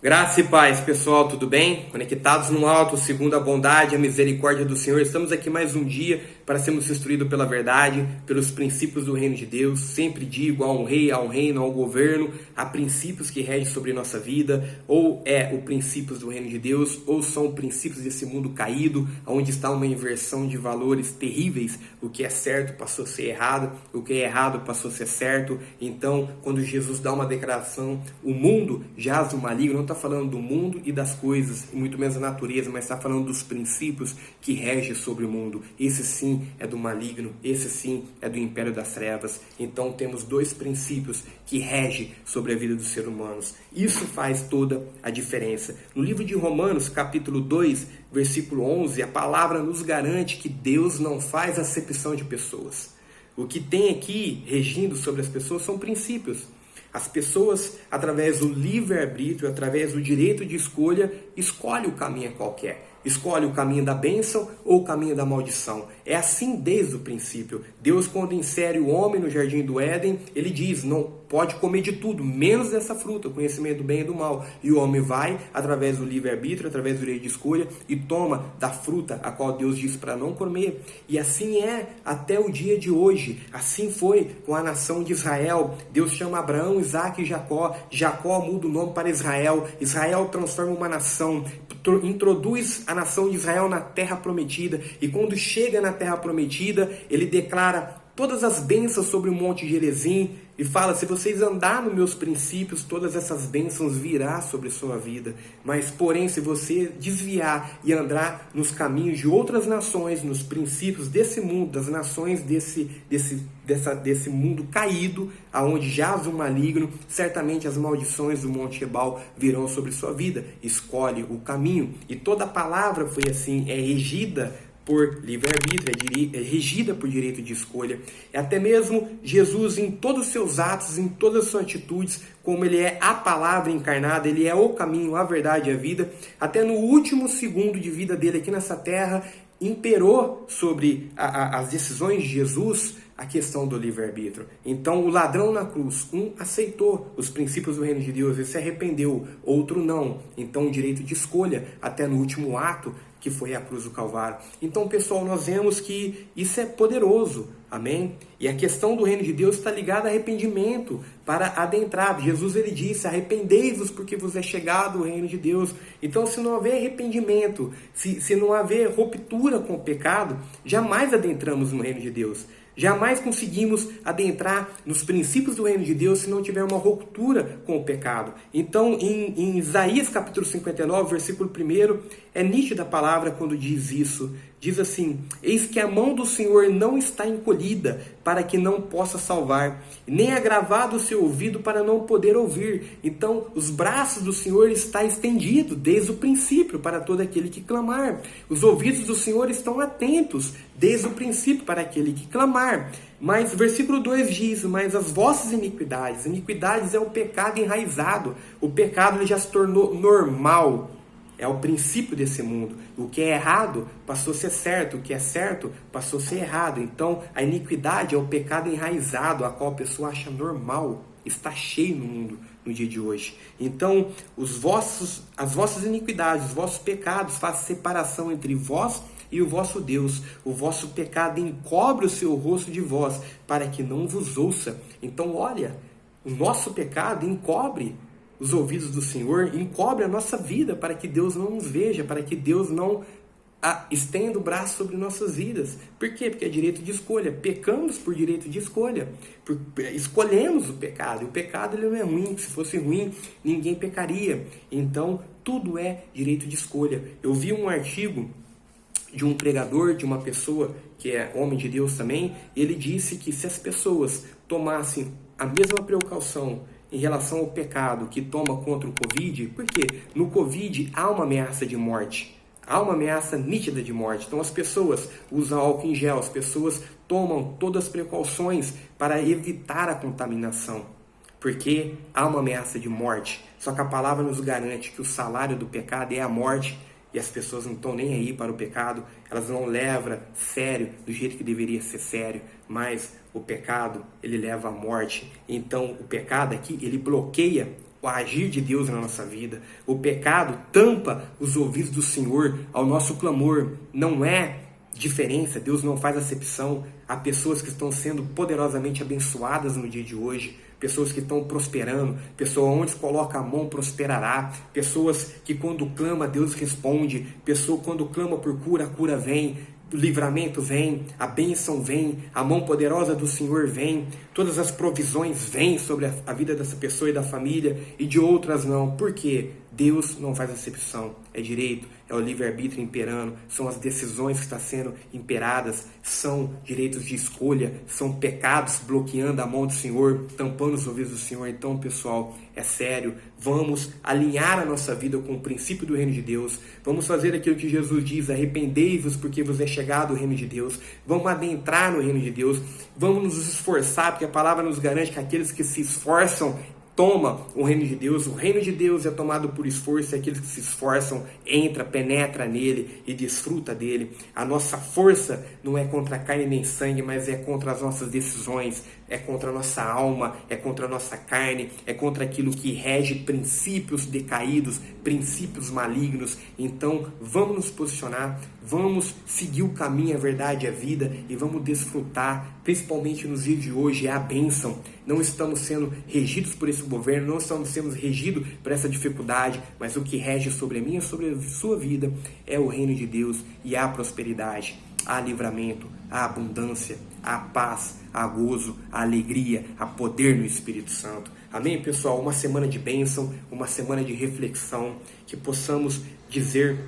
Graça e paz, pessoal, tudo bem? Conectados no alto, segundo a bondade e a misericórdia do Senhor, estamos aqui mais um dia para sermos instruídos pela verdade, pelos princípios do reino de Deus. Sempre digo, há um rei, há um reino, há um governo, há princípios que regem sobre nossa vida, ou é o princípios do reino de Deus, ou são princípios desse mundo caído, onde está uma inversão de valores terríveis. O que é certo passou a ser errado, o que é errado passou a ser certo. Então, quando Jesus dá uma declaração, o mundo jaz no maligno, não está falando do mundo e das coisas, e muito menos da natureza, mas está falando dos princípios que regem sobre o mundo. Esse sim é do maligno, esse sim é do império das trevas. Então temos dois princípios que regem sobre a vida dos seres humanos. Isso faz toda a diferença. No livro de Romanos, capítulo 2, versículo 11, a palavra nos garante que Deus não faz acepção de pessoas. O que tem aqui regindo sobre as pessoas são princípios. As pessoas, através do livre-arbítrio, através do direito de escolha, escolhem o caminho qualquer. Escolhe o caminho da bênção ou o caminho da maldição. É assim desde o princípio. Deus, quando insere o homem no jardim do Éden, ele diz, não pode comer de tudo, menos dessa fruta, o conhecimento do bem e do mal. E o homem vai, através do livre-arbítrio, através do direito de escolha, e toma da fruta a qual Deus disse para não comer. E assim é até o dia de hoje. Assim foi com a nação de Israel. Deus chama Abraão, Isaac e Jacó. Jacó muda o nome para Israel. Israel transforma uma nação, introduz a nação de Israel na terra prometida, e quando chega na terra prometida, ele declara todas as bênçãos sobre o monte Gerizim, e fala, se vocês andarem nos meus princípios, todas essas bênçãos virá sobre sua vida. Mas, porém, se você desviar e andar nos caminhos de outras nações, nos princípios desse mundo, das nações desse mundo caído, aonde jaz o maligno, certamente as maldições do Monte Ebal virão sobre sua vida. Escolhe o caminho. E toda a palavra foi assim, é regida por livre-arbítrio, é regida por direito de escolha. Até mesmo Jesus, em todos os seus atos, em todas as suas atitudes, como ele é a palavra encarnada, ele é o caminho, a verdade e a vida, até no último segundo de vida dele aqui nessa terra, imperou sobre as decisões de Jesus a questão do livre-arbítrio. Então, o ladrão na cruz, um aceitou os princípios do reino de Deus e se arrependeu, outro não. Então, o direito de escolha, até no último ato, que foi a cruz do Calvário. Então, pessoal, nós vemos que isso é poderoso, amém? E a questão do reino de Deus está ligada a arrependimento, para adentrar. Jesus, ele disse, arrependei-vos porque vos é chegado o reino de Deus. Então, se não houver arrependimento, se não haver ruptura com o pecado, jamais adentramos no reino de Deus. Jamais conseguimos adentrar nos princípios do reino de Deus se não tiver uma ruptura com o pecado. Então, em Isaías capítulo 59, versículo 1, é nítida a palavra quando diz isso. Diz assim, eis que a mão do Senhor não está encolhida para que não possa salvar, nem agravado o seu ouvido para não poder ouvir. Então, os braços do Senhor estão estendidos desde o princípio para todo aquele que clamar. Os ouvidos do Senhor estão atentos desde o princípio para aquele que clamar. Mas versículo 2 diz, mas as vossas iniquidades é o pecado enraizado. O pecado ele já se tornou normal. É o princípio desse mundo. O que é errado passou a ser certo. O que é certo passou a ser errado. Então, a iniquidade é o pecado enraizado, a qual a pessoa acha normal. Está cheio no mundo no dia de hoje. Então, as vossas iniquidades, os vossos pecados fazem separação entre vós e o vosso Deus. O vosso pecado encobre o seu rosto de vós, para que não vos ouça. Então, olha, o nosso pecado encobre os ouvidos do Senhor, encobre a nossa vida para que Deus não nos veja, para que Deus não estenda o braço sobre nossas vidas. Por quê? Porque é direito de escolha. Pecamos por direito de escolha. Escolhemos o pecado. E o pecado ele não é ruim. Se fosse ruim, ninguém pecaria. Então, tudo é direito de escolha. Eu vi um artigo de um pregador, de uma pessoa que é homem de Deus também. Ele disse que se as pessoas tomassem a mesma precaução em relação ao pecado que toma contra o Covid, porque no Covid há uma ameaça de morte, há uma ameaça nítida de morte. Então as pessoas usam álcool em gel, as pessoas tomam todas as precauções para evitar a contaminação, porque há uma ameaça de morte. Só que a palavra nos garante que o salário do pecado é a morte, e as pessoas não estão nem aí para o pecado, elas não levam sério do jeito que deveria ser sério, mas o pecado, ele leva à morte. Então, o pecado aqui, ele bloqueia o agir de Deus na nossa vida. O pecado tampa os ouvidos do Senhor ao nosso clamor. Não é diferença, Deus não faz acepção. Há pessoas que estão sendo poderosamente abençoadas no dia de hoje, pessoas que estão prosperando, pessoa onde coloca a mão prosperará, pessoas que quando clama Deus responde, pessoa quando clama por cura, a cura vem, o livramento vem, a bênção vem, a mão poderosa do Senhor vem, todas as provisões vêm sobre a vida dessa pessoa e da família, e de outras não. Por quê? Deus não faz acepção, é direito, é o livre-arbítrio imperando, são as decisões que estão sendo imperadas, são direitos de escolha, são pecados bloqueando a mão do Senhor, tampando os ouvidos do Senhor. Então, pessoal, é sério, vamos alinhar a nossa vida com o princípio do reino de Deus, vamos fazer aquilo que Jesus diz, arrependei-vos porque vos é chegado o reino de Deus, vamos adentrar no reino de Deus, vamos nos esforçar, porque a palavra nos garante que aqueles que se esforçam toma o reino de Deus. O reino de Deus é tomado por esforço, e aqueles que se esforçam entra, penetra nele e desfruta dele. A nossa força não é contra carne nem sangue, mas é contra as nossas decisões, é contra a nossa alma, é contra a nossa carne, é contra aquilo que rege princípios decaídos, princípios malignos. Então vamos nos posicionar, vamos seguir o caminho, a verdade e a vida, e vamos desfrutar, principalmente nos dias de hoje, é a bênção. Não estamos sendo regidos por esse governo, não estamos sendo regidos por essa dificuldade, mas o que rege sobre a minha e sobre a sua vida é o reino de Deus, e há prosperidade, há livramento, há abundância, há paz, há gozo, há alegria, há poder no Espírito Santo. Amém, pessoal? Uma semana de bênção, uma semana de reflexão, que possamos dizer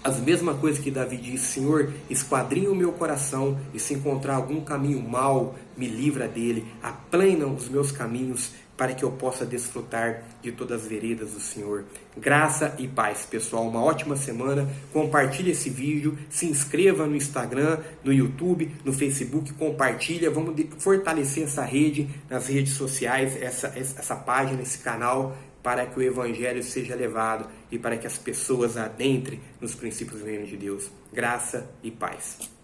as mesmas coisas que Davi disse: Senhor, esquadrinha o meu coração, e se encontrar algum caminho mau, me livra dele, aplana os meus caminhos, para que eu possa desfrutar de todas as veredas do Senhor. Graça e paz, pessoal. Uma ótima semana. Compartilhe esse vídeo, se inscreva no Instagram, no YouTube, no Facebook, compartilha. Vamos fortalecer essa rede, nas redes sociais, essa página, esse canal, para que o Evangelho seja levado e para que as pessoas adentrem nos princípios do reino de Deus. Graça e paz.